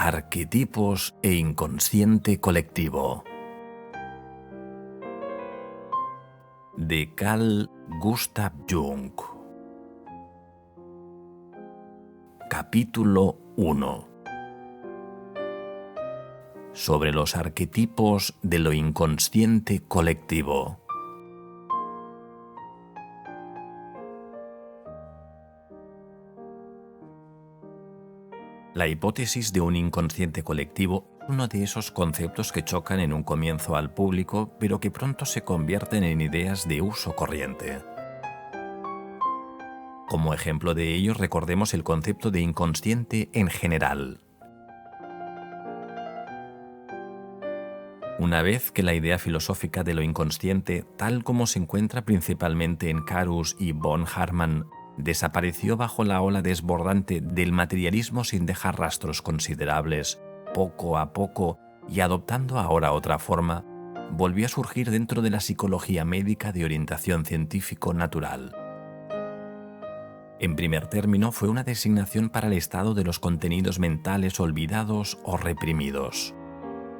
Arquetipos e inconsciente colectivo. De Carl Gustav Jung. Capítulo 1. Sobre los arquetipos de lo inconsciente colectivo. La hipótesis de un inconsciente colectivo es uno de esos conceptos que chocan en un comienzo al público, pero que pronto se convierten en ideas de uso corriente. Como ejemplo de ello, recordemos el concepto de inconsciente en general. Una vez que la idea filosófica de lo inconsciente, tal como se encuentra principalmente en Carus y von Hartmann, desapareció bajo la ola desbordante del materialismo sin dejar rastros considerables, poco a poco, y adoptando ahora otra forma, volvió a surgir dentro de la psicología médica de orientación científico-natural. En primer término, fue una designación para el estado de los contenidos mentales olvidados o reprimidos.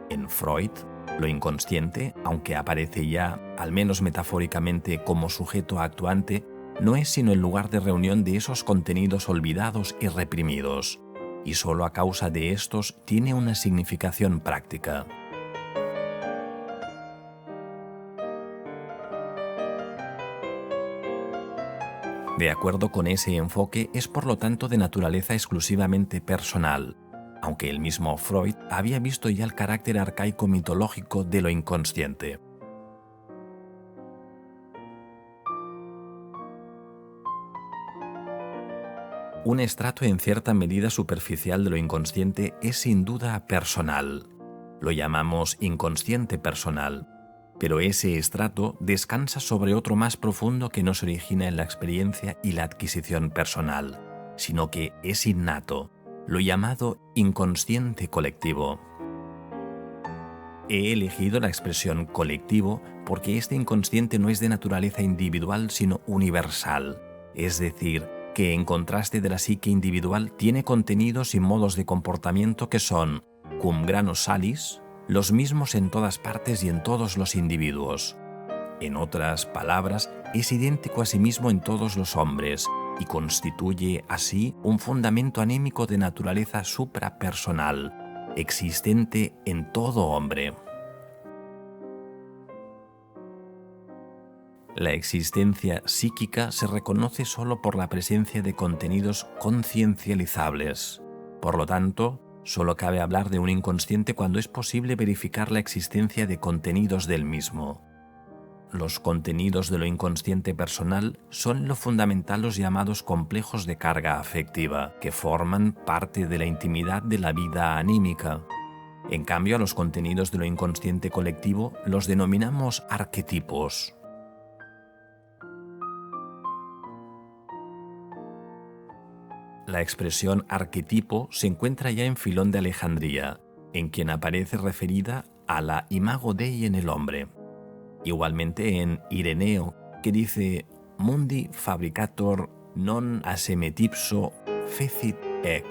En Freud, lo inconsciente, aunque aparece ya, al menos metafóricamente, como sujeto actuante, no es sino el lugar de reunión de esos contenidos olvidados y reprimidos, y solo a causa de estos tiene una significación práctica. De acuerdo con ese enfoque, es por lo tanto de naturaleza exclusivamente personal, aunque el mismo Freud había visto ya el carácter arcaico mitológico de lo inconsciente. Un estrato en cierta medida superficial de lo inconsciente es sin duda personal. Lo llamamos inconsciente personal, pero ese estrato descansa sobre otro más profundo que no se origina en la experiencia y la adquisición personal, sino que es innato, lo llamado inconsciente colectivo. He elegido la expresión colectivo porque este inconsciente no es de naturaleza individual sino universal, es decir, que en contraste de la psique individual tiene contenidos y modos de comportamiento que son, cum grano salis, los mismos en todas partes y en todos los individuos. En otras palabras, es idéntico a sí mismo en todos los hombres y constituye así un fundamento anémico de naturaleza suprapersonal, existente en todo hombre. La existencia psíquica se reconoce solo por la presencia de contenidos conciencializables. Por lo tanto, solo cabe hablar de un inconsciente cuando es posible verificar la existencia de contenidos del mismo. Los contenidos de lo inconsciente personal son lo fundamental los llamados complejos de carga afectiva, que forman parte de la intimidad de la vida anímica. En cambio, a los contenidos de lo inconsciente colectivo los denominamos arquetipos. La expresión arquetipo se encuentra ya en Filón de Alejandría, en quien aparece referida a la imago Dei en el hombre. Igualmente en Ireneo, que dice «Mundi fabricator non asemetipso fecit ec,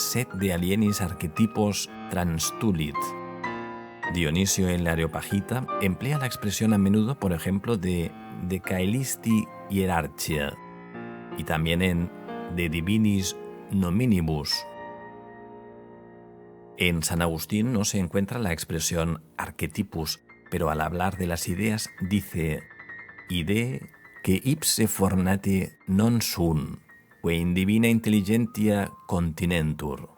sed de alienis arquetipos transtulit». Dionisio en la Areopagita emplea la expresión a menudo, por ejemplo, de caelisti hierarchia, y también en de divinis nominibus. En San Agustín no se encuentra la expresión arquetipus, pero al hablar de las ideas dice idee que ipse fornate non sunt, que in divina intelligentia continentur.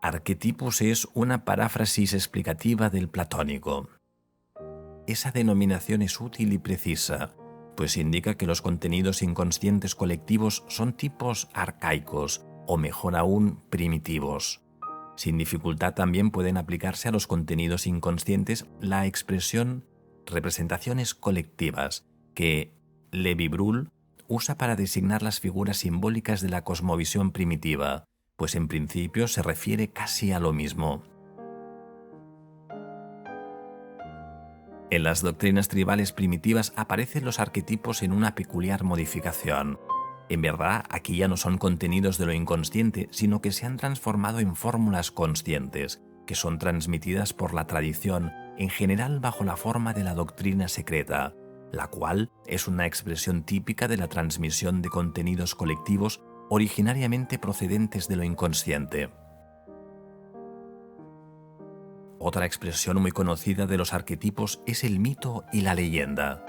Arquetipus es una paráfrasis explicativa del platónico. Esa denominación es útil y precisa, pues indica que los contenidos inconscientes colectivos son tipos arcaicos, o mejor aún, primitivos. Sin dificultad también pueden aplicarse a los contenidos inconscientes la expresión representaciones colectivas, que Lévi-Bruhl usa para designar las figuras simbólicas de la cosmovisión primitiva, pues en principio se refiere casi a lo mismo. En las doctrinas tribales primitivas aparecen los arquetipos en una peculiar modificación. En verdad, aquí ya no son contenidos de lo inconsciente, sino que se han transformado en fórmulas conscientes, que son transmitidas por la tradición, en general bajo la forma de la doctrina secreta, la cual es una expresión típica de la transmisión de contenidos colectivos originariamente procedentes de lo inconsciente. Otra expresión muy conocida de los arquetipos es el mito y la leyenda.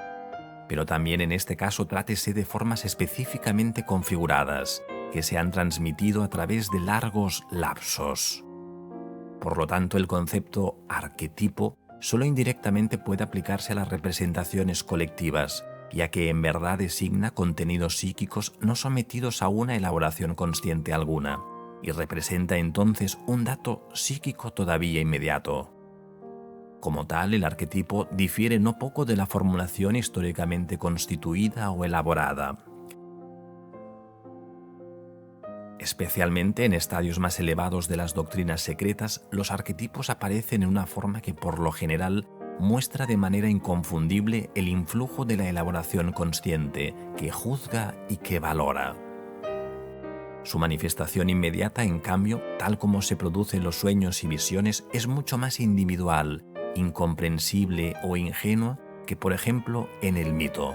Pero también en este caso trátese de formas específicamente configuradas, que se han transmitido a través de largos lapsos. Por lo tanto, el concepto arquetipo solo indirectamente puede aplicarse a las representaciones colectivas, ya que en verdad designa contenidos psíquicos no sometidos a una elaboración consciente alguna, y representa entonces un dato psíquico todavía inmediato. Como tal, el arquetipo difiere no poco de la formulación históricamente constituida o elaborada. Especialmente en estadios más elevados de las doctrinas secretas, los arquetipos aparecen en una forma que por lo general muestra de manera inconfundible el influjo de la elaboración consciente, que juzga y que valora. Su manifestación inmediata, en cambio, tal como se produce en los sueños y visiones, es mucho más individual, incomprensible o ingenua que, por ejemplo, en el mito.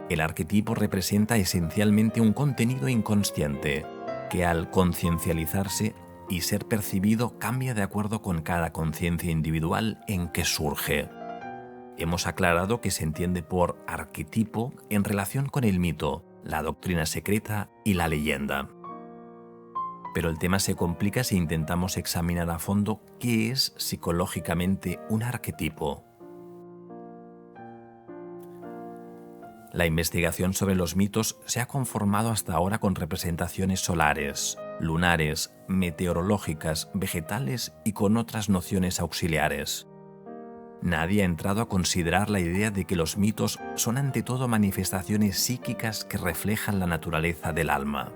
El arquetipo representa esencialmente un contenido inconsciente que, al conciencializarse y ser percibido, cambia de acuerdo con cada conciencia individual en que surge. Hemos aclarado que se entiende por arquetipo en relación con el mito, la doctrina secreta y la leyenda. Pero el tema se complica si intentamos examinar a fondo qué es psicológicamente un arquetipo. La investigación sobre los mitos se ha conformado hasta ahora con representaciones solares, lunares, meteorológicas, vegetales y con otras nociones auxiliares. Nadie ha entrado a considerar la idea de que los mitos son ante todo manifestaciones psíquicas que reflejan la naturaleza del alma.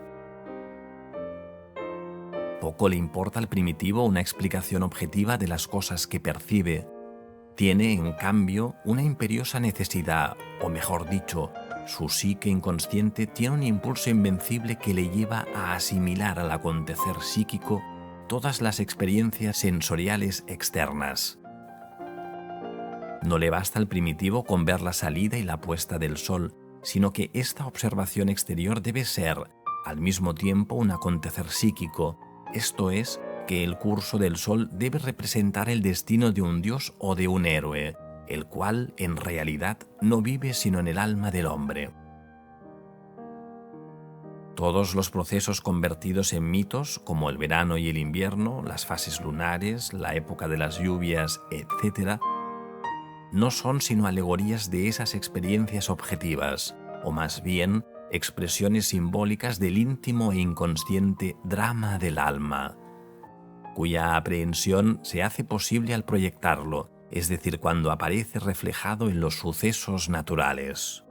Poco le importa al primitivo una explicación objetiva de las cosas que percibe. Tiene, en cambio, una imperiosa necesidad, o mejor dicho, su psique inconsciente tiene un impulso invencible que le lleva a asimilar al acontecer psíquico todas las experiencias sensoriales externas. No le basta al primitivo con ver la salida y la puesta del sol, sino que esta observación exterior debe ser, al mismo tiempo, un acontecer psíquico, esto es, que el curso del sol debe representar el destino de un dios o de un héroe, el cual, en realidad, no vive sino en el alma del hombre. Todos los procesos convertidos en mitos, como el verano y el invierno, las fases lunares, la época de las lluvias, etc., no son sino alegorías de esas experiencias objetivas, o más bien expresiones simbólicas del íntimo e inconsciente drama del alma, cuya aprehensión se hace posible al proyectarlo, es decir, cuando aparece reflejado en los sucesos naturales.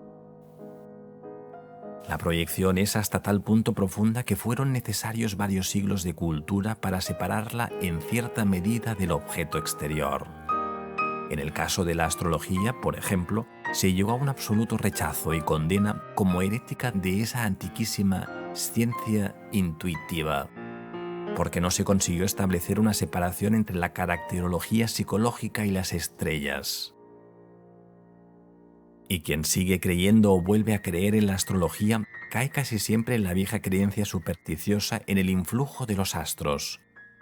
La proyección es hasta tal punto profunda que fueron necesarios varios siglos de cultura para separarla en cierta medida del objeto exterior. En el caso de la astrología, por ejemplo, se llegó a un absoluto rechazo y condena como herética de esa antiquísima ciencia intuitiva, porque no se consiguió establecer una separación entre la caracterología psicológica y las estrellas. Y quien sigue creyendo o vuelve a creer en la astrología cae casi siempre en la vieja creencia supersticiosa en el influjo de los astros,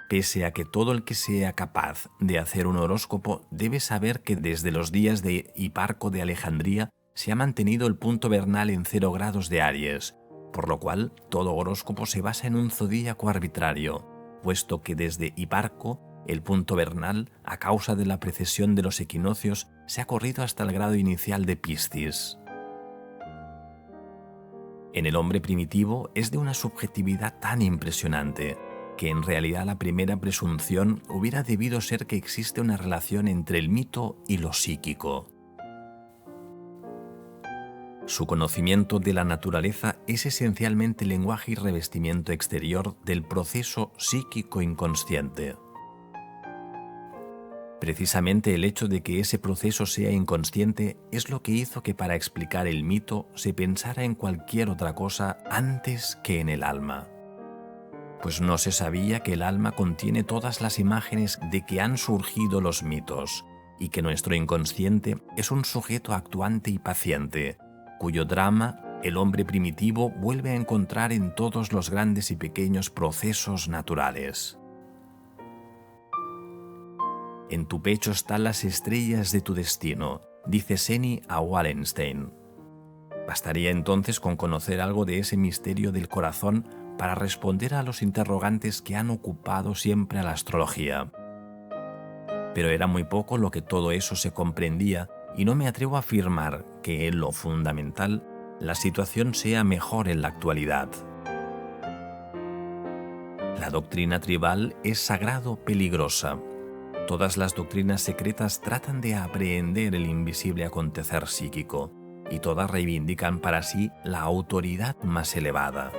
pese a que todo el que sea capaz de hacer un horóscopo debe saber que desde los días de Hiparco de Alejandría se ha mantenido el punto vernal en 0 grados de Aries, por lo cual todo horóscopo se basa en un zodíaco arbitrario, puesto que desde Hiparco el punto vernal, a causa de la precesión de los equinoccios, se ha corrido hasta el grado inicial de Piscis. En el hombre primitivo es de una subjetividad tan impresionante que en realidad la primera presunción hubiera debido ser que existe una relación entre el mito y lo psíquico. Su conocimiento de la naturaleza es esencialmente lenguaje y revestimiento exterior del proceso psíquico inconsciente. Precisamente el hecho de que ese proceso sea inconsciente es lo que hizo que para explicar el mito se pensara en cualquier otra cosa antes que en el alma. Pues no se sabía que el alma contiene todas las imágenes de que han surgido los mitos y que nuestro inconsciente es un sujeto actuante y paciente, cuyo drama el hombre primitivo vuelve a encontrar en todos los grandes y pequeños procesos naturales. En tu pecho están las estrellas de tu destino, dice Seni a Wallenstein. Bastaría entonces con conocer algo de ese misterio del corazón para responder a los interrogantes que han ocupado siempre a la astrología. Pero era muy poco lo que todo eso se comprendía y no me atrevo a afirmar que en lo fundamental la situación sea mejor en la actualidad. La doctrina tribal es sagrado peligrosa. Todas las doctrinas secretas tratan de aprehender el invisible acontecer psíquico y todas reivindican para sí la autoridad más elevada.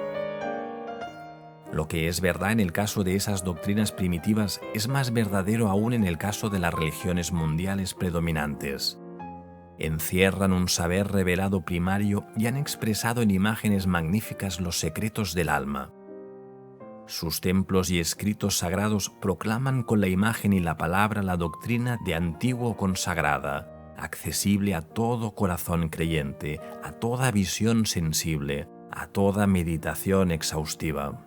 Lo que es verdad en el caso de esas doctrinas primitivas es más verdadero aún en el caso de las religiones mundiales predominantes. Encierran un saber revelado primario y han expresado en imágenes magníficas los secretos del alma. Sus templos y escritos sagrados proclaman con la imagen y la palabra la doctrina de antiguo consagrada, accesible a todo corazón creyente, a toda visión sensible, a toda meditación exhaustiva.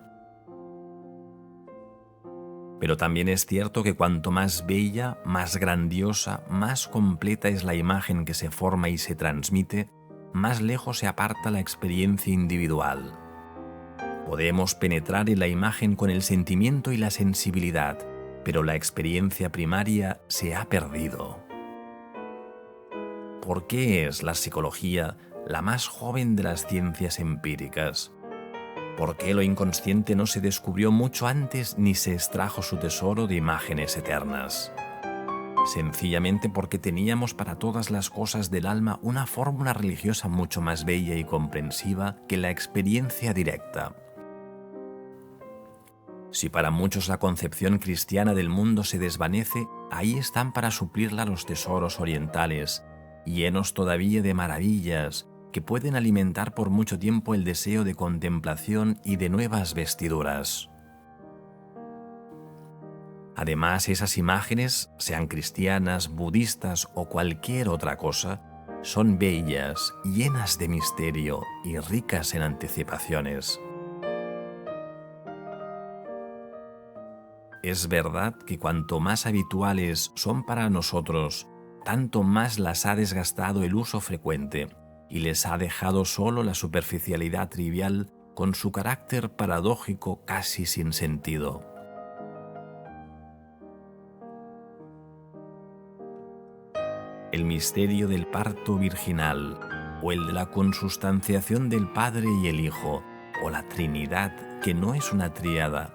Pero también es cierto que cuanto más bella, más grandiosa, más completa es la imagen que se forma y se transmite, más lejos se aparta la experiencia individual. Podemos penetrar en la imagen con el sentimiento y la sensibilidad, pero la experiencia primaria se ha perdido. ¿Por qué es la psicología la más joven de las ciencias empíricas? ¿Por qué lo inconsciente no se descubrió mucho antes ni se extrajo su tesoro de imágenes eternas? Sencillamente porque teníamos para todas las cosas del alma una fórmula religiosa mucho más bella y comprensiva que la experiencia directa. Si para muchos la concepción cristiana del mundo se desvanece, ahí están para suplirla los tesoros orientales, llenos todavía de maravillas, que pueden alimentar por mucho tiempo el deseo de contemplación y de nuevas vestiduras. Además, esas imágenes, sean cristianas, budistas o cualquier otra cosa, son bellas, llenas de misterio y ricas en anticipaciones. Es verdad que cuanto más habituales son para nosotros, tanto más las ha desgastado el uso frecuente y les ha dejado solo la superficialidad trivial con su carácter paradójico casi sin sentido. El misterio del parto virginal, o el de la consustanciación del Padre y el Hijo, o la Trinidad, que no es una tríada,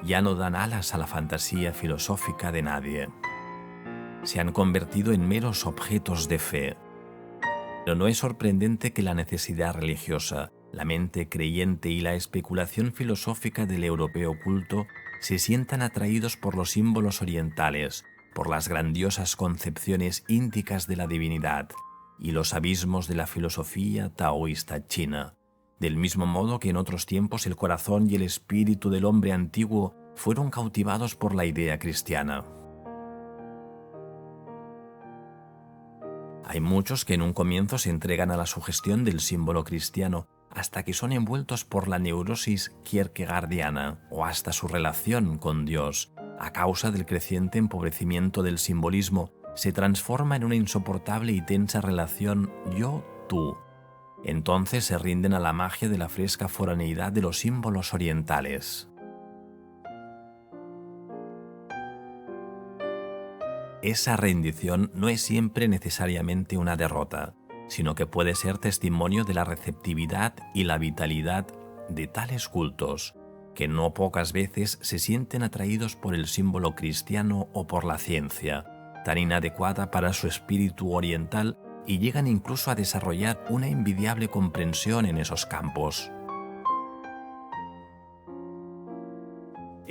ya no dan alas a la fantasía filosófica de nadie. Se han convertido en meros objetos de fe. Pero no es sorprendente que la necesidad religiosa, la mente creyente y la especulación filosófica del europeo culto se sientan atraídos por los símbolos orientales, por las grandiosas concepciones índicas de la divinidad y los abismos de la filosofía taoísta china, del mismo modo que en otros tiempos el corazón y el espíritu del hombre antiguo fueron cautivados por la idea cristiana. Hay muchos que en un comienzo se entregan a la sugestión del símbolo cristiano hasta que son envueltos por la neurosis kierkegaardiana o hasta su relación con Dios, a causa del creciente empobrecimiento del simbolismo, se transforma en una insoportable y tensa relación yo-tú. Entonces se rinden a la magia de la fresca foraneidad de los símbolos orientales. Esa rendición no es siempre necesariamente una derrota, sino que puede ser testimonio de la receptividad y la vitalidad de tales cultos, que no pocas veces se sienten atraídos por el símbolo cristiano o por la ciencia, tan inadecuada para su espíritu oriental, y llegan incluso a desarrollar una envidiable comprensión en esos campos.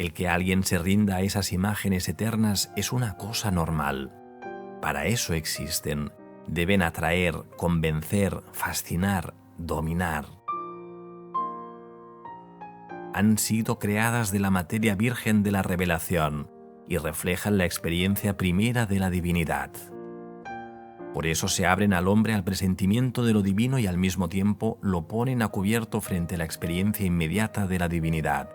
El que alguien se rinda a esas imágenes eternas es una cosa normal. Para eso existen. Deben atraer, convencer, fascinar, dominar. Han sido creadas de la materia virgen de la revelación y reflejan la experiencia primera de la divinidad. Por eso se abren al hombre al presentimiento de lo divino y al mismo tiempo lo ponen a cubierto frente a la experiencia inmediata de la divinidad.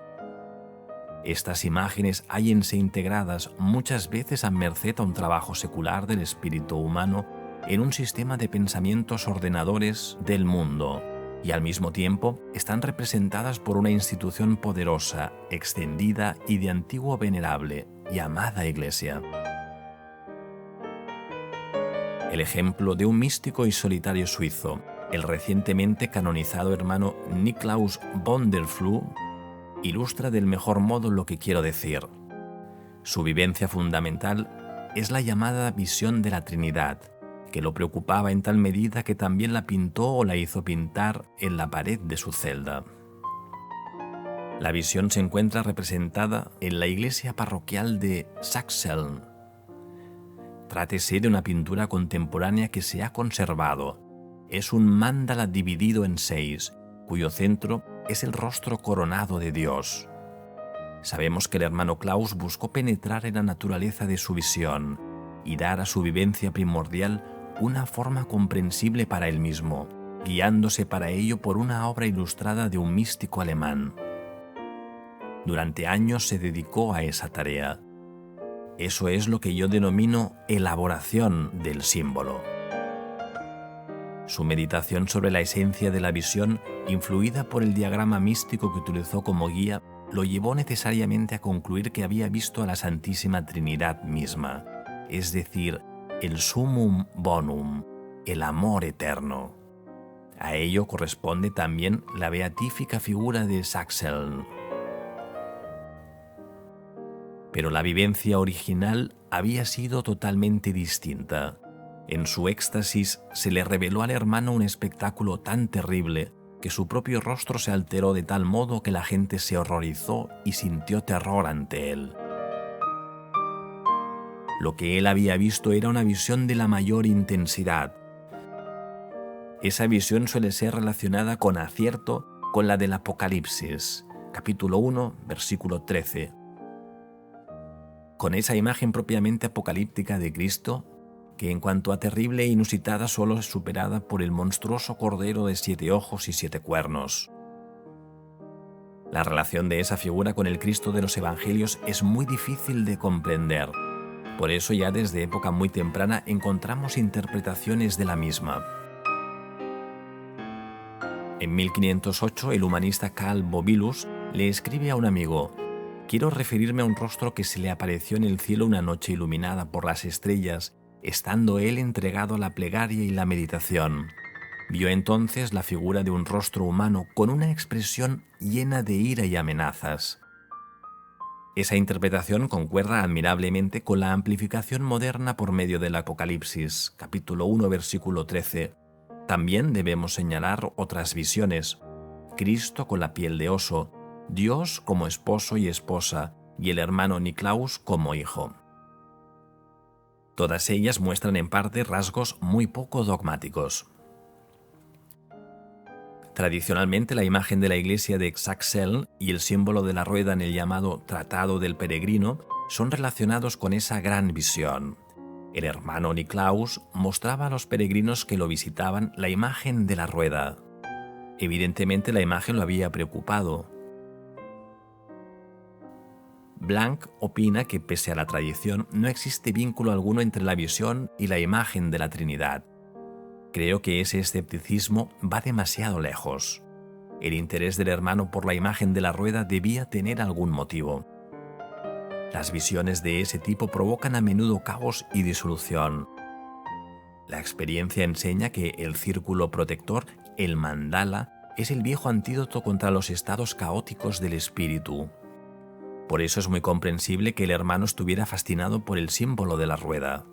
Estas imágenes hállense integradas muchas veces a merced a un trabajo secular del espíritu humano en un sistema de pensamientos ordenadores del mundo, y al mismo tiempo están representadas por una institución poderosa, extendida y de antiguo venerable, llamada Iglesia. El ejemplo de un místico y solitario suizo, el recientemente canonizado hermano Niklaus von der Flue, ilustra del mejor modo lo que quiero decir. Su vivencia fundamental es la llamada visión de la Trinidad, que lo preocupaba en tal medida que también la pintó o la hizo pintar en la pared de su celda. La visión se encuentra representada en la iglesia parroquial de Sachseln. Trátese de una pintura contemporánea que se ha conservado. Es un mándala dividido en 6, cuyo centro es el rostro coronado de Dios. Sabemos que el hermano Klaus buscó penetrar en la naturaleza de su visión y dar a su vivencia primordial una forma comprensible para él mismo, guiándose para ello por una obra ilustrada de un místico alemán. Durante años se dedicó a esa tarea. Eso es lo que yo denomino elaboración del símbolo. Su meditación sobre la esencia de la visión, influida por el diagrama místico que utilizó como guía, lo llevó necesariamente a concluir que había visto a la Santísima Trinidad misma, es decir, el summum bonum, el amor eterno. A ello corresponde también la beatífica figura de Sachseln. Pero la vivencia original había sido totalmente distinta. En su éxtasis se le reveló al hermano un espectáculo tan terrible que su propio rostro se alteró de tal modo que la gente se horrorizó y sintió terror ante él. Lo que él había visto era una visión de la mayor intensidad. Esa visión suele ser relacionada con acierto con la del Apocalipsis, capítulo 1, versículo 13. Con esa imagen propiamente apocalíptica de Cristo, que en cuanto a terrible e inusitada solo es superada por el monstruoso cordero de 7 ojos y 7 cuernos. La relación de esa figura con el Cristo de los Evangelios es muy difícil de comprender. Por eso ya desde época muy temprana encontramos interpretaciones de la misma. En 1508 el humanista Karl Bobilus le escribe a un amigo: «Quiero referirme a un rostro que se le apareció en el cielo una noche iluminada por las estrellas, estando él entregado a la plegaria y la meditación. Vio entonces la figura de un rostro humano con una expresión llena de ira y amenazas». Esa interpretación concuerda admirablemente con la amplificación moderna por medio del Apocalipsis, capítulo 1, versículo 13. También debemos señalar otras visiones: Cristo con la piel de oso, Dios como esposo y esposa, y el hermano Niklaus como hijo. Todas ellas muestran en parte rasgos muy poco dogmáticos. Tradicionalmente, la imagen de la iglesia de Sachseln y el símbolo de la rueda en el llamado Tratado del Peregrino son relacionados con esa gran visión. El hermano Niklaus mostraba a los peregrinos que lo visitaban la imagen de la rueda. Evidentemente, la imagen lo había preocupado. Blanc opina que, pese a la tradición, no existe vínculo alguno entre la visión y la imagen de la Trinidad. Creo que ese escepticismo va demasiado lejos. El interés del hermano por la imagen de la rueda debía tener algún motivo. Las visiones de ese tipo provocan a menudo caos y disolución. La experiencia enseña que el círculo protector, el mandala, es el viejo antídoto contra los estados caóticos del espíritu. Por eso es muy comprensible que el hermano estuviera fascinado por el símbolo de la rueda.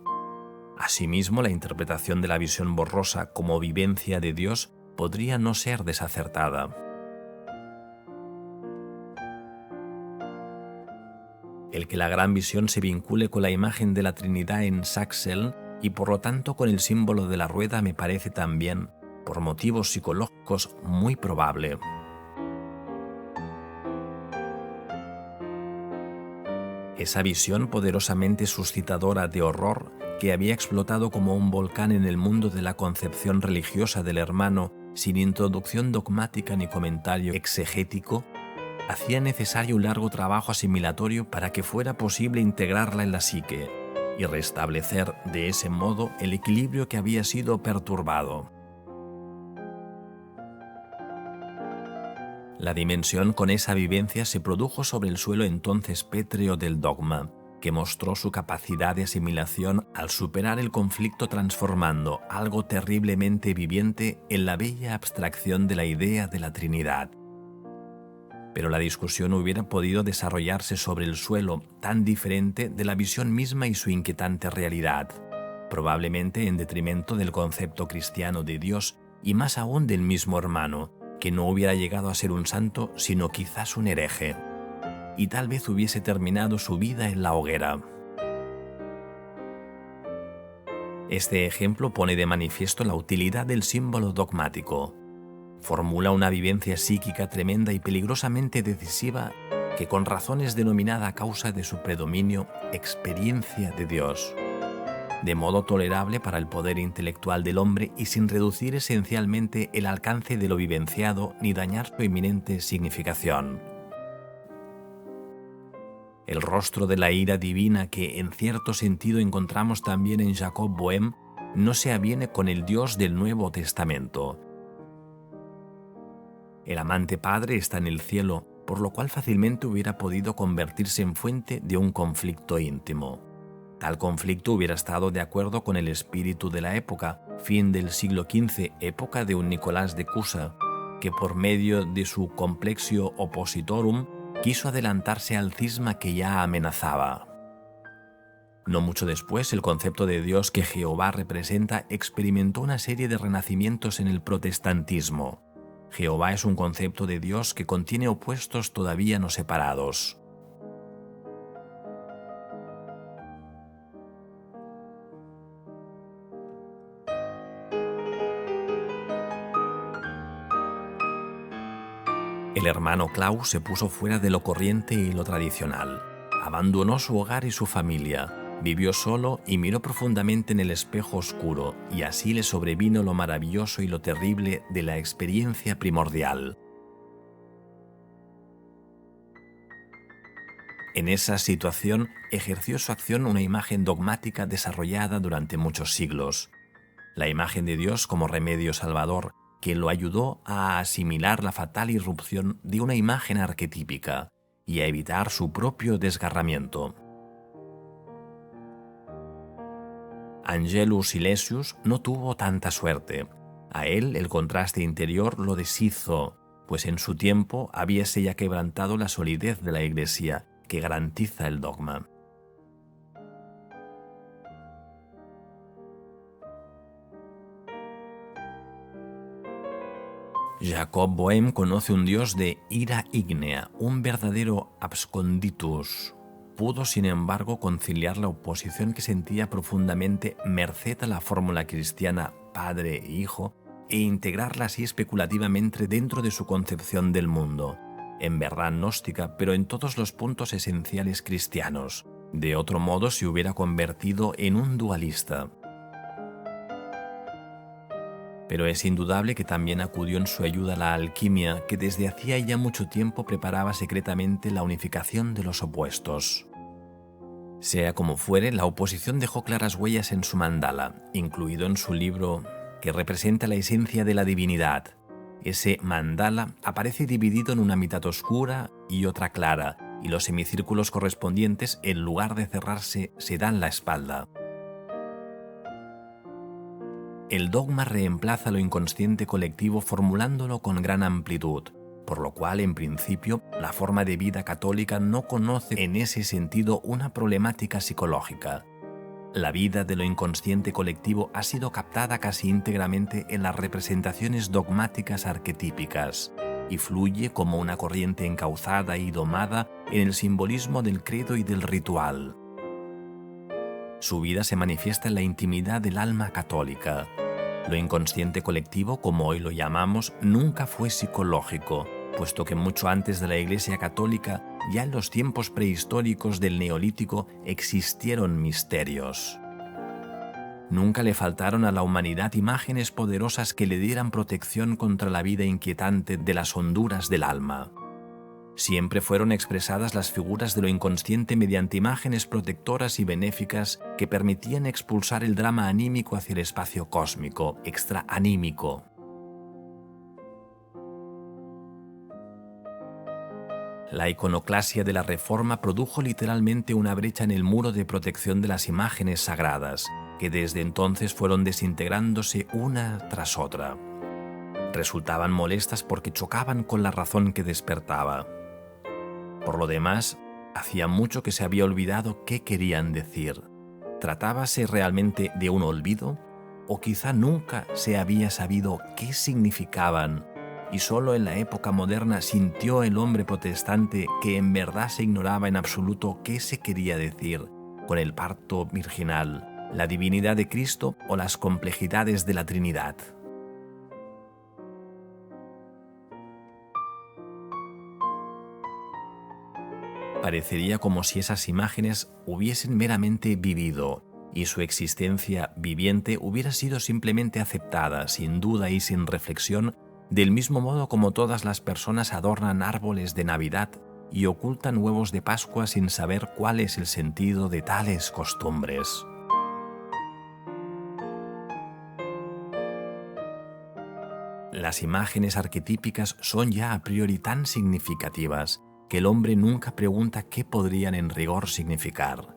Asimismo, la interpretación de la visión borrosa como vivencia de Dios podría no ser desacertada. El que la gran visión se vincule con la imagen de la Trinidad en Saxel y por lo tanto con el símbolo de la rueda me parece también, por motivos psicológicos, muy probable. Esa visión poderosamente suscitadora de horror que había explotado como un volcán en el mundo de la concepción religiosa del hermano sin introducción dogmática ni comentario exegético, hacía necesario un largo trabajo asimilatorio para que fuera posible integrarla en la psique y restablecer de ese modo el equilibrio que había sido perturbado. La dimensión con esa vivencia se produjo sobre el suelo entonces pétreo del dogma, que mostró su capacidad de asimilación al superar el conflicto transformando algo terriblemente viviente en la bella abstracción de la idea de la Trinidad. Pero la discusión hubiera podido desarrollarse sobre el suelo tan diferente de la visión misma y su inquietante realidad, probablemente en detrimento del concepto cristiano de Dios y más aún del mismo hermano, que no hubiera llegado a ser un santo, sino quizás un hereje, y tal vez hubiese terminado su vida en la hoguera. Este ejemplo pone de manifiesto la utilidad del símbolo dogmático. Formula una vivencia psíquica tremenda y peligrosamente decisiva que con razón es denominada a causa de su predominio experiencia de Dios, de modo tolerable para el poder intelectual del hombre y sin reducir esencialmente el alcance de lo vivenciado ni dañar su eminente significación. El rostro de la ira divina que en cierto sentido encontramos también en Jacob Boehme no se aviene con el Dios del Nuevo Testamento. El amante padre está en el cielo, por lo cual fácilmente hubiera podido convertirse en fuente de un conflicto íntimo. Tal conflicto hubiera estado de acuerdo con el espíritu de la época, fin del siglo XV, época de un Nicolás de Cusa, que por medio de su Complexio Oppositorum quiso adelantarse al cisma que ya amenazaba. No mucho después, el concepto de Dios que Jehová representa experimentó una serie de renacimientos en el protestantismo. Jehová es un concepto de Dios que contiene opuestos todavía no separados. El hermano Klaus se puso fuera de lo corriente y lo tradicional. Abandonó su hogar y su familia, vivió solo y miró profundamente en el espejo oscuro, y así le sobrevino lo maravilloso y lo terrible de la experiencia primordial. En esa situación ejerció su acción una imagen dogmática desarrollada durante muchos siglos. La imagen de Dios como remedio salvador, que lo ayudó a asimilar la fatal irrupción de una imagen arquetípica y a evitar su propio desgarramiento. Angelus Silesius no tuvo tanta suerte. A él el contraste interior lo deshizo, pues en su tiempo habíase ya quebrantado la solidez de la Iglesia que garantiza el dogma. Jacob Boehme conoce un Dios de ira ígnea, un verdadero absconditus. Pudo, sin embargo, conciliar la oposición que sentía profundamente merced a la fórmula cristiana Padre e Hijo e integrarla así especulativamente dentro de su concepción del mundo, en verdad gnóstica, pero en todos los puntos esenciales cristianos. De otro modo se hubiera convertido en un dualista. Pero es indudable que también acudió en su ayuda la alquimia, que desde hacía ya mucho tiempo preparaba secretamente la unificación de los opuestos. Sea como fuere, la oposición dejó claras huellas en su mandala, incluido en su libro que representa la esencia de la divinidad. Ese mandala aparece dividido en una mitad oscura y otra clara, y los semicírculos correspondientes, en lugar de cerrarse, se dan la espalda. El dogma reemplaza lo inconsciente colectivo formulándolo con gran amplitud, por lo cual, en principio, la forma de vida católica no conoce en ese sentido una problemática psicológica. La vida de lo inconsciente colectivo ha sido captada casi íntegramente en las representaciones dogmáticas arquetípicas, y fluye como una corriente encauzada y domada en el simbolismo del credo y del ritual. Su vida se manifiesta en la intimidad del alma católica. Lo inconsciente colectivo, como hoy lo llamamos, nunca fue psicológico, puesto que mucho antes de la Iglesia Católica, ya en los tiempos prehistóricos del Neolítico, existieron misterios. Nunca le faltaron a la humanidad imágenes poderosas que le dieran protección contra la vida inquietante de las honduras del alma. Siempre fueron expresadas las figuras de lo inconsciente mediante imágenes protectoras y benéficas que permitían expulsar el drama anímico hacia el espacio cósmico, extraanímico. La iconoclasia de la Reforma produjo literalmente una brecha en el muro de protección de las imágenes sagradas, que desde entonces fueron desintegrándose una tras otra. Resultaban molestas porque chocaban con la razón que despertaba. Por lo demás, hacía mucho que se había olvidado qué querían decir. ¿Tratábase realmente de un olvido? ¿O quizá nunca se había sabido qué significaban y solo en la época moderna sintió el hombre protestante que en verdad se ignoraba en absoluto qué se quería decir con el parto virginal, la divinidad de Cristo o las complejidades de la Trinidad? Parecería como si esas imágenes hubiesen meramente vivido y su existencia viviente hubiera sido simplemente aceptada, sin duda y sin reflexión, del mismo modo como todas las personas adornan árboles de Navidad y ocultan huevos de Pascua sin saber cuál es el sentido de tales costumbres. Las imágenes arquetípicas son ya a priori tan significativas que el hombre nunca pregunta qué podrían en rigor significar.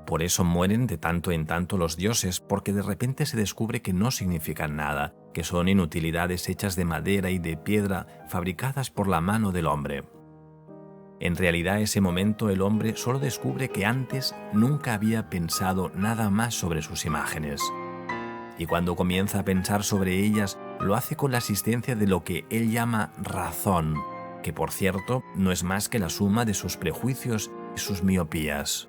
Por eso mueren de tanto en tanto los dioses, porque de repente se descubre que no significan nada, que son inutilidades hechas de madera y de piedra fabricadas por la mano del hombre. En realidad, ese momento el hombre solo descubre que antes nunca había pensado nada más sobre sus imágenes. Y cuando comienza a pensar sobre ellas, lo hace con la asistencia de lo que él llama razón, que por cierto no es más que la suma de sus prejuicios y sus miopías.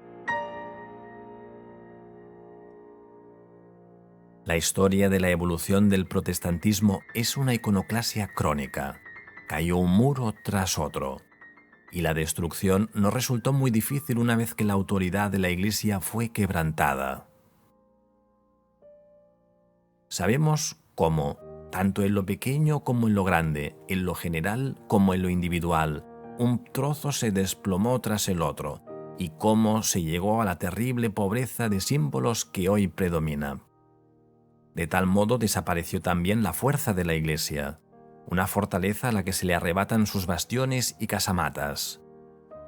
La historia de la evolución del protestantismo es una iconoclasia crónica. Cayó un muro tras otro, y la destrucción no resultó muy difícil una vez que la autoridad de la Iglesia fue quebrantada. Sabemos cómo, tanto en lo pequeño como en lo grande, en lo general como en lo individual, un trozo se desplomó tras el otro, y cómo se llegó a la terrible pobreza de símbolos que hoy predomina. De tal modo desapareció también la fuerza de la Iglesia, una fortaleza a la que se le arrebatan sus bastiones y casamatas,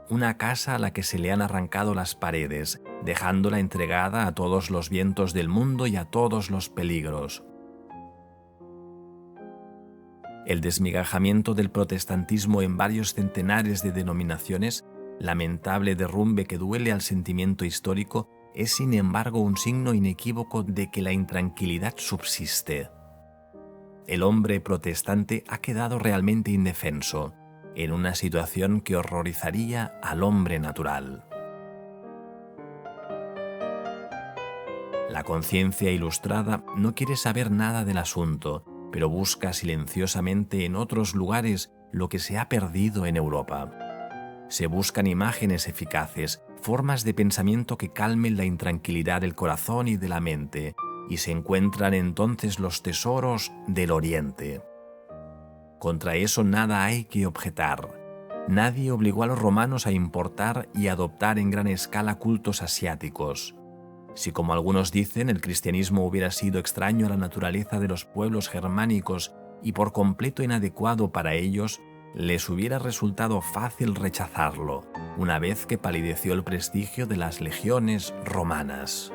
una casa a la que se le han arrancado las paredes, dejándola entregada a todos los vientos del mundo y a todos los peligros. El desmigajamiento del protestantismo en varios centenares de denominaciones, lamentable derrumbe que duele al sentimiento histórico, es sin embargo un signo inequívoco de que la intranquilidad subsiste. El hombre protestante ha quedado realmente indefenso, en una situación que horrorizaría al hombre natural. La conciencia ilustrada no quiere saber nada del asunto, pero busca silenciosamente en otros lugares lo que se ha perdido en Europa. Se buscan imágenes eficaces, formas de pensamiento que calmen la intranquilidad del corazón y de la mente, y se encuentran entonces los tesoros del Oriente. Contra eso nada hay que objetar. Nadie obligó a los romanos a importar y adoptar en gran escala cultos asiáticos. Si, como algunos dicen, el cristianismo hubiera sido extraño a la naturaleza de los pueblos germánicos y por completo inadecuado para ellos, les hubiera resultado fácil rechazarlo, una vez que palideció el prestigio de las legiones romanas.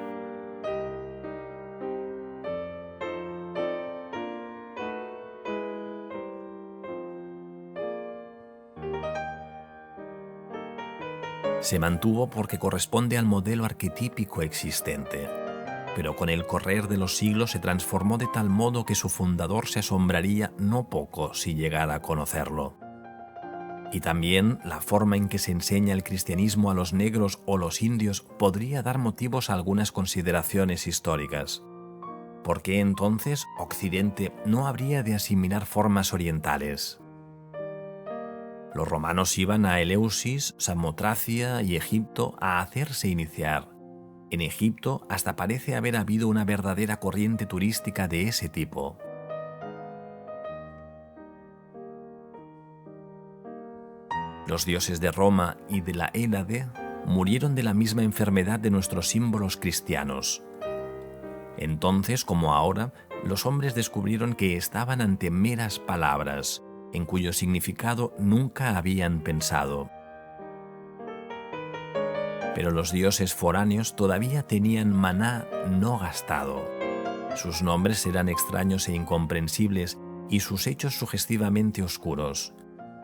Se mantuvo porque corresponde al modelo arquetípico existente. pero con el correr de los siglos se transformó de tal modo que su fundador se asombraría no poco si llegara a conocerlo. Y también la forma en que se enseña el cristianismo a los negros o los indios podría dar motivos a algunas consideraciones históricas. ¿Por qué entonces Occidente no habría de asimilar formas orientales? Los romanos iban a Eleusis, Samotracia y Egipto a hacerse iniciar. En Egipto hasta parece haber habido una verdadera corriente turística de ese tipo. Los dioses de Roma y de la Hélade murieron de la misma enfermedad de nuestros símbolos cristianos. Entonces, como ahora, los hombres descubrieron que estaban ante meras palabras, en cuyo significado nunca habían pensado. Pero los dioses foráneos todavía tenían maná no gastado. Sus nombres eran extraños e incomprensibles y sus hechos sugestivamente oscuros.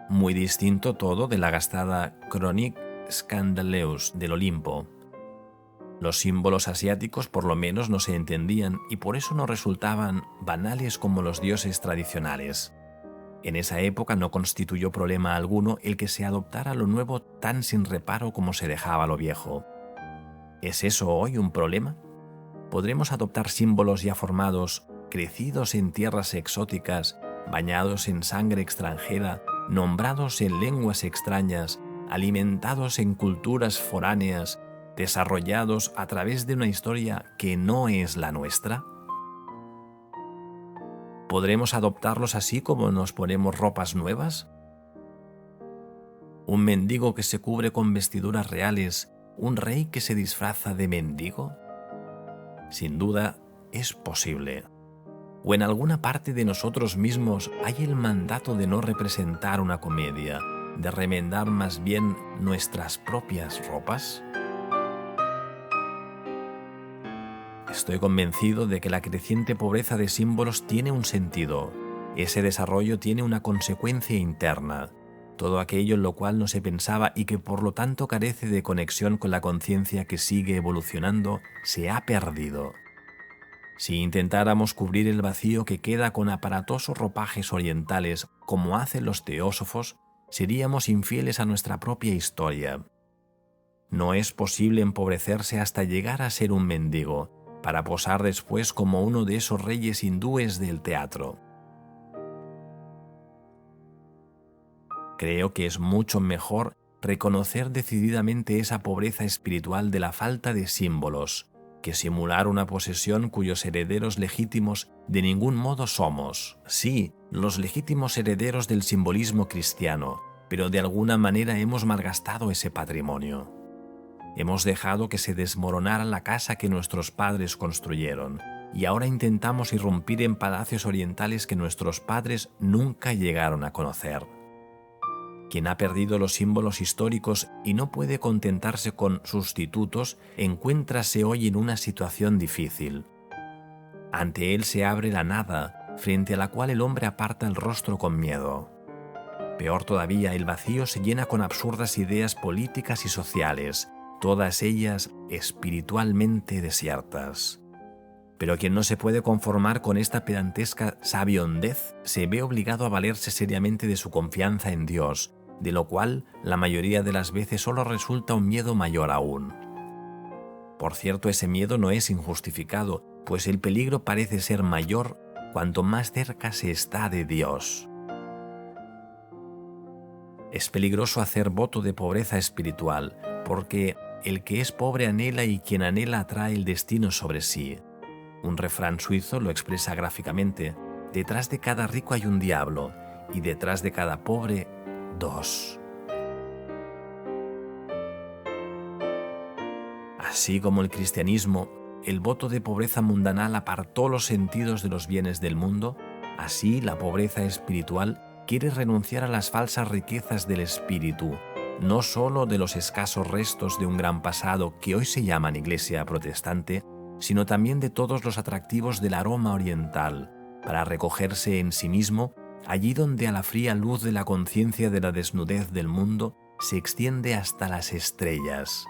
Muy distinto todo de la gastada Chronique Scandaleus del Olimpo. Los símbolos asiáticos por lo menos no se entendían y por eso no resultaban banales como los dioses tradicionales. En esa época no constituyó problema alguno el que se adoptara lo nuevo tan sin reparo como se dejaba lo viejo. ¿Es eso hoy un problema? ¿Podremos adoptar símbolos ya formados, crecidos en tierras exóticas, bañados en sangre extranjera, nombrados en lenguas extrañas, alimentados en culturas foráneas, desarrollados a través de una historia que no es la nuestra? ¿Podremos adoptarlos así como nos ponemos ropas nuevas? ¿Un mendigo que se cubre con vestiduras reales, un rey que se disfraza de mendigo? Sin duda, es posible. ¿O en alguna parte de nosotros mismos hay el mandato de no representar una comedia, de remendar más bien nuestras propias ropas? Estoy convencido de que la creciente pobreza de símbolos tiene un sentido. Ese desarrollo tiene una consecuencia interna. Todo aquello en lo cual no se pensaba y que por lo tanto carece de conexión con la conciencia que sigue evolucionando, se ha perdido. Si intentáramos cubrir el vacío que queda con aparatosos ropajes orientales, como hacen los teósofos, seríamos infieles a nuestra propia historia. No es posible empobrecerse hasta llegar a ser un mendigo, para posar después como uno de esos reyes hindúes del teatro. Creo que es mucho mejor reconocer decididamente esa pobreza espiritual de la falta de símbolos, que simular una posesión cuyos herederos legítimos de ningún modo somos. Sí, los legítimos herederos del simbolismo cristiano, pero de alguna manera hemos malgastado ese patrimonio. Hemos dejado que se desmoronara la casa que nuestros padres construyeron, y ahora intentamos irrumpir en palacios orientales que nuestros padres nunca llegaron a conocer. Quien ha perdido los símbolos históricos y no puede contentarse con sustitutos, encuéntrase hoy en una situación difícil. Ante él se abre la nada, frente a la cual el hombre aparta el rostro con miedo. Peor todavía, el vacío se llena con absurdas ideas políticas y sociales, todas ellas espiritualmente desiertas. Pero quien no se puede conformar con esta pedantesca sabiondez se ve obligado a valerse seriamente de su confianza en Dios, de lo cual la mayoría de las veces solo resulta un miedo mayor aún. Por cierto, ese miedo no es injustificado, pues el peligro parece ser mayor cuanto más cerca se está de Dios. Es peligroso hacer voto de pobreza espiritual, porque el que es pobre anhela y quien anhela atrae el destino sobre sí. Un refrán suizo lo expresa gráficamente: detrás de cada rico hay un diablo, y detrás de cada pobre, dos. Así como el cristianismo, el voto de pobreza mundanal apartó los sentidos de los bienes del mundo, así la pobreza espiritual quiere renunciar a las falsas riquezas del espíritu, no solo de los escasos restos de un gran pasado que hoy se llaman Iglesia protestante, sino también de todos los atractivos del aroma oriental, para recogerse en sí mismo allí donde a la fría luz de la conciencia de la desnudez del mundo se extiende hasta las estrellas.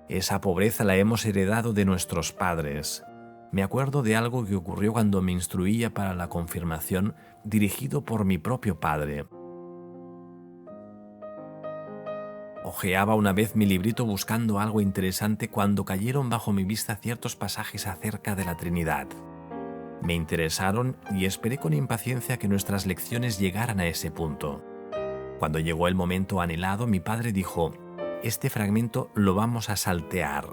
Esa pobreza la hemos heredado de nuestros padres. Me acuerdo de algo que ocurrió cuando me instruía para la confirmación, dirigido por mi propio padre. Hojeaba una vez mi librito buscando algo interesante cuando cayeron bajo mi vista ciertos pasajes acerca de la Trinidad. Me interesaron y esperé con impaciencia que nuestras lecciones llegaran a ese punto. Cuando llegó el momento anhelado, mi padre dijo: «Este fragmento lo vamos a saltear.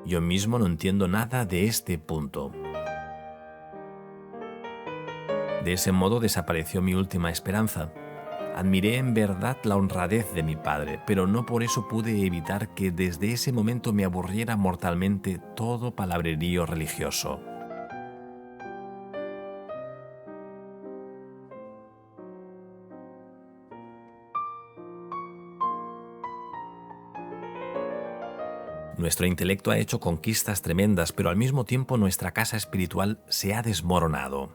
Yo mismo no entiendo nada de este punto». De ese modo desapareció mi última esperanza. Admiré en verdad la honradez de mi padre, pero no por eso pude evitar que desde ese momento me aburriera mortalmente todo palabrerío religioso. Nuestro intelecto ha hecho conquistas tremendas, pero al mismo tiempo nuestra casa espiritual se ha desmoronado.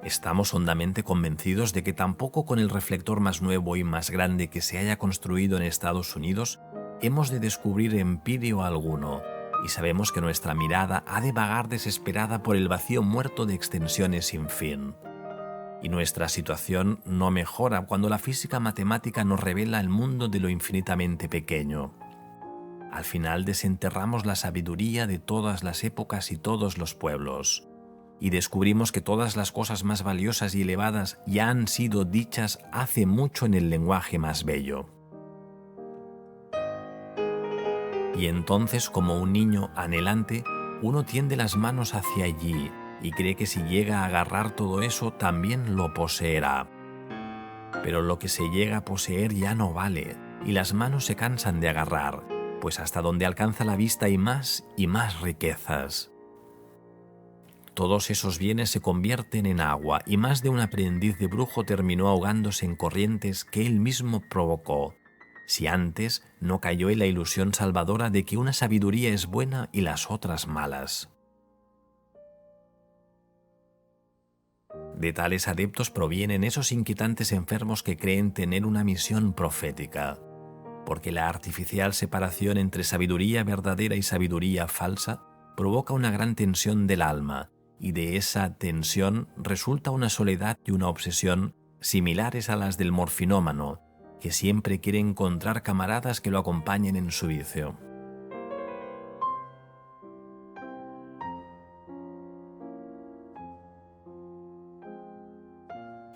Estamos hondamente convencidos de que tampoco con el reflector más nuevo y más grande que se haya construido en Estados Unidos hemos de descubrir empirio alguno, y sabemos que nuestra mirada ha de vagar desesperada por el vacío muerto de extensiones sin fin. Y nuestra situación no mejora cuando la física matemática nos revela el mundo de lo infinitamente pequeño. Al final desenterramos la sabiduría de todas las épocas y todos los pueblos, y descubrimos que todas las cosas más valiosas y elevadas ya han sido dichas hace mucho en el lenguaje más bello. Y entonces, como un niño anhelante, uno tiende las manos hacia allí y cree que si llega a agarrar todo eso también lo poseerá. Pero lo que se llega a poseer ya no vale, y las manos se cansan de agarrar, pues hasta donde alcanza la vista hay más y más riquezas. Todos esos bienes se convierten en agua, y más de un aprendiz de brujo terminó ahogándose en corrientes que él mismo provocó, si antes no cayó en la ilusión salvadora de que una sabiduría es buena y las otras malas. De tales adeptos provienen esos inquietantes enfermos que creen tener una misión profética, porque la artificial separación entre sabiduría verdadera y sabiduría falsa provoca una gran tensión del alma, y de esa tensión resulta una soledad y una obsesión similares a las del morfinómano, que siempre quiere encontrar camaradas que lo acompañen en su vicio.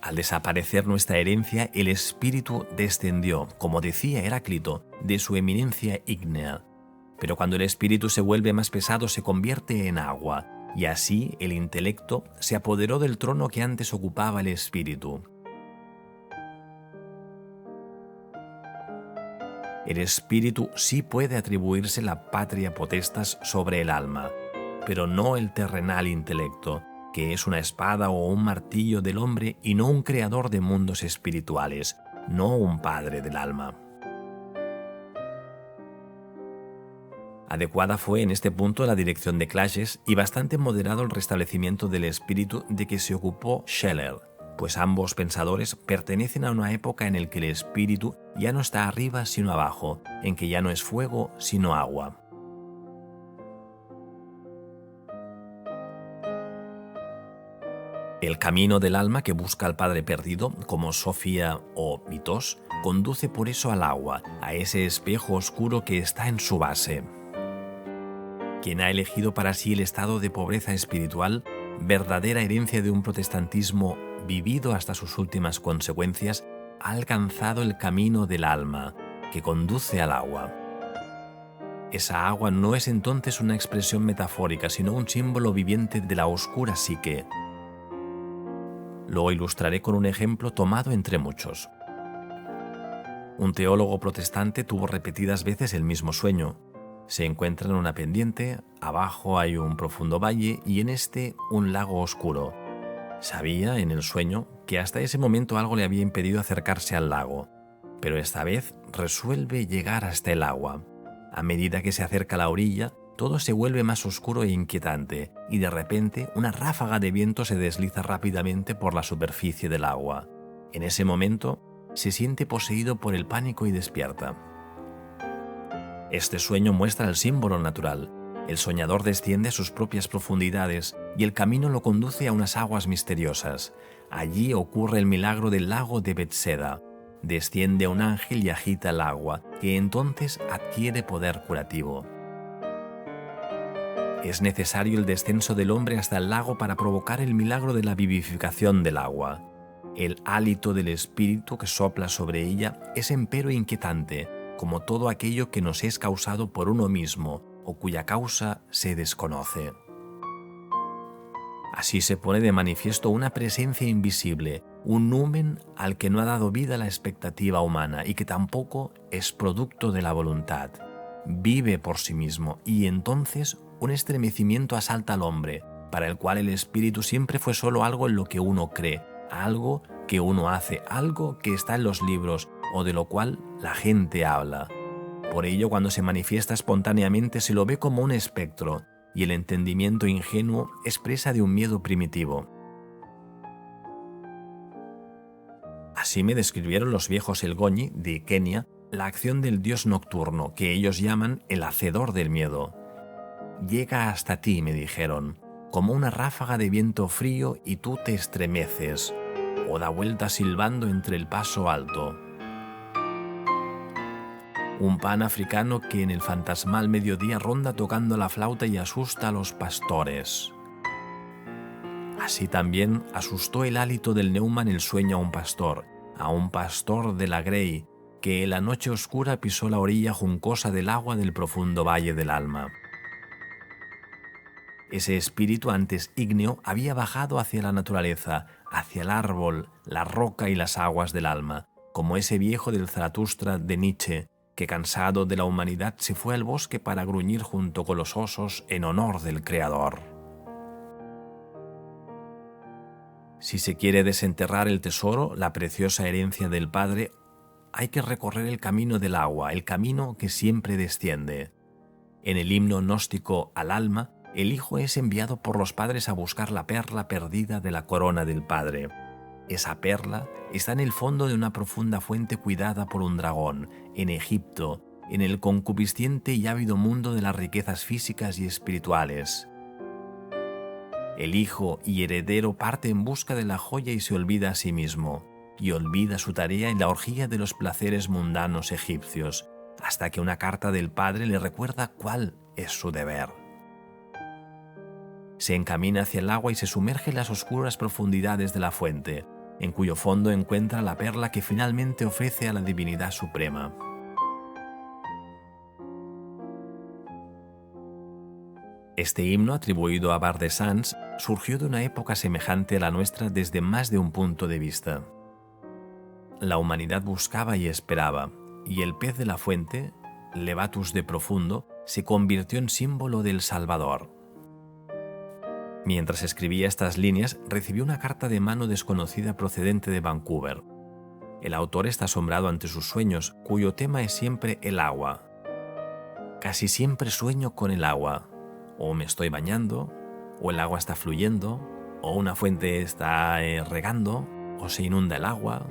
Al desaparecer nuestra herencia, el espíritu descendió, como decía Heráclito, de su eminencia ígnea. Pero cuando el espíritu se vuelve más pesado, se convierte en agua, y así el intelecto se apoderó del trono que antes ocupaba el espíritu. El espíritu sí puede atribuirse la patria potestas sobre el alma, pero no el terrenal intelecto, que es una espada o un martillo del hombre y no un creador de mundos espirituales, no un padre del alma. Adecuada fue en este punto la dirección de Clashes y bastante moderado el restablecimiento del espíritu de que se ocupó Scheller, pues ambos pensadores pertenecen a una época en la que el espíritu ya no está arriba sino abajo, en que ya no es fuego sino agua. El camino del alma que busca al Padre perdido, como Sofía o Mitos, conduce por eso al agua, a ese espejo oscuro que está en su base. Quien ha elegido para sí el estado de pobreza espiritual, verdadera herencia de un protestantismo vivido hasta sus últimas consecuencias, ha alcanzado el camino del alma, que conduce al agua. Esa agua no es entonces una expresión metafórica, sino un símbolo viviente de la oscura psique. Lo ilustraré con un ejemplo tomado entre muchos. Un teólogo protestante tuvo repetidas veces el mismo sueño. Se encuentra en una pendiente, abajo hay un profundo valle y en este un lago oscuro. Sabía en el sueño que hasta ese momento algo le había impedido acercarse al lago, pero esta vez resuelve llegar hasta el agua. A medida que se acerca a la orilla, todo se vuelve más oscuro e inquietante, y de repente una ráfaga de viento se desliza rápidamente por la superficie del agua. En ese momento, se siente poseído por el pánico y despierta. Este sueño muestra el símbolo natural. El soñador desciende a sus propias profundidades y el camino lo conduce a unas aguas misteriosas. Allí ocurre el milagro del lago de Betseda. Desciende un ángel y agita el agua, que entonces adquiere poder curativo. Es necesario el descenso del hombre hasta el lago para provocar el milagro de la vivificación del agua. El hálito del espíritu que sopla sobre ella es empero inquietante, como todo aquello que nos es causado por uno mismo o cuya causa se desconoce. Así se pone de manifiesto una presencia invisible, un numen al que no ha dado vida la expectativa humana y que tampoco es producto de la voluntad. Vive por sí mismo y entonces un estremecimiento asalta al hombre, para el cual el espíritu siempre fue solo algo en lo que uno cree, algo que uno hace, algo que está en los libros o de lo cual la gente habla. Por ello, cuando se manifiesta espontáneamente se lo ve como un espectro, y el entendimiento ingenuo es presa de un miedo primitivo. Así me describieron los viejos Elgoñi de Kenia la acción del dios nocturno, que ellos llaman el hacedor del miedo. Llega hasta ti, me dijeron, como una ráfaga de viento frío y tú te estremeces, o da vuelta silbando entre el paso alto. Un pan africano que en el fantasmal mediodía ronda tocando la flauta y asusta a los pastores. Así también asustó el hálito del Neumann el sueño a un pastor de la Grey, que en la noche oscura pisó la orilla juncosa del agua del profundo valle del alma. Ese espíritu antes ígneo había bajado hacia la naturaleza, hacia el árbol, la roca y las aguas del alma, como ese viejo del Zaratustra de Nietzsche, que cansado de la humanidad se fue al bosque para gruñir junto con los osos en honor del Creador. Si se quiere desenterrar el tesoro, la preciosa herencia del Padre, hay que recorrer el camino del agua, el camino que siempre desciende. En el himno gnóstico al alma, el Hijo es enviado por los padres a buscar la perla perdida de la corona del Padre. Esa perla está en el fondo de una profunda fuente cuidada por un dragón, en Egipto, en el concupisciente y ávido mundo de las riquezas físicas y espirituales. El hijo y heredero parte en busca de la joya y se olvida a sí mismo, y olvida su tarea en la orgía de los placeres mundanos egipcios, hasta que una carta del padre le recuerda cuál es su deber. Se encamina hacia el agua y se sumerge en las oscuras profundidades de la fuente, en cuyo fondo encuentra la perla que finalmente ofrece a la divinidad suprema. Este himno, atribuido a Bar de Sans, surgió de una época semejante a la nuestra desde más de un punto de vista. La humanidad buscaba y esperaba, y el pez de la fuente, Levatus de profundo, se convirtió en símbolo del Salvador. Mientras escribía estas líneas, recibió una carta de mano desconocida procedente de Vancouver. El autor está asombrado ante sus sueños, cuyo tema es siempre el agua. Casi siempre sueño con el agua. O me estoy bañando, o el agua está fluyendo, o una fuente está regando, o se inunda el agua,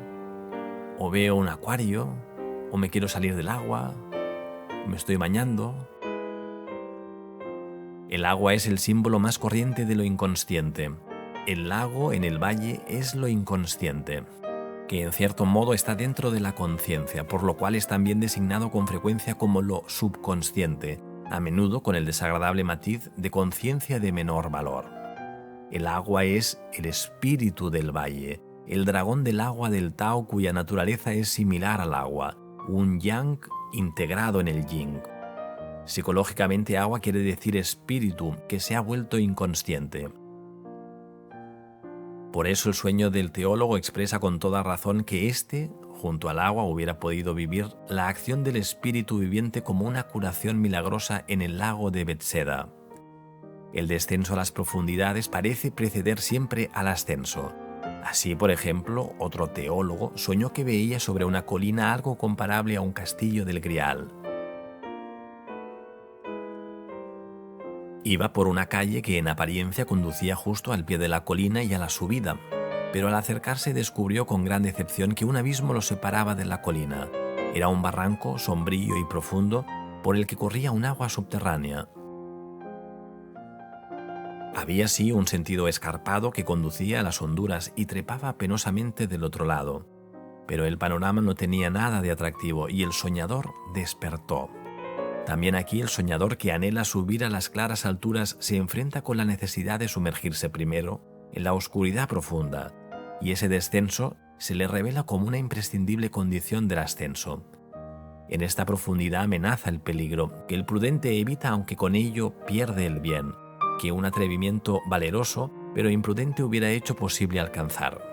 o veo un acuario, o me quiero salir del agua, o me estoy bañando. El agua es el símbolo más corriente de lo inconsciente. El lago en el valle es lo inconsciente, que en cierto modo está dentro de la conciencia, por lo cual es también designado con frecuencia como lo subconsciente, a menudo con el desagradable matiz de conciencia de menor valor. El agua es el espíritu del valle, el dragón del agua del Tao cuya naturaleza es similar al agua, un yang integrado en el yin. Psicológicamente, agua quiere decir espíritu que se ha vuelto inconsciente. Por eso el sueño del teólogo expresa con toda razón que éste, junto al agua, hubiera podido vivir la acción del espíritu viviente como una curación milagrosa en el lago de Betseda. El descenso a las profundidades parece preceder siempre al ascenso. Así, por ejemplo, otro teólogo soñó que veía sobre una colina algo comparable a un castillo del Grial. Iba por una calle que en apariencia conducía justo al pie de la colina y a la subida, pero al acercarse descubrió con gran decepción que un abismo lo separaba de la colina. Era un barranco sombrío y profundo por el que corría un agua subterránea. Había sí un sentido escarpado que conducía a las honduras y trepaba penosamente del otro lado, pero el panorama no tenía nada de atractivo y el soñador despertó. También aquí el soñador que anhela subir a las claras alturas se enfrenta con la necesidad de sumergirse primero en la oscuridad profunda, y ese descenso se le revela como una imprescindible condición del ascenso. En esta profundidad amenaza el peligro, que el prudente evita aunque con ello pierde el bien, que un atrevimiento valeroso pero imprudente hubiera hecho posible alcanzar.